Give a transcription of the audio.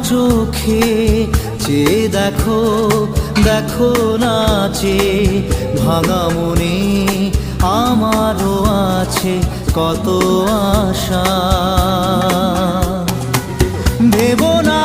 চোখে চেয়ে দেখো, দেখো নাচে ভাঙা মনে আমারও আছে কত আশা। ভেবো না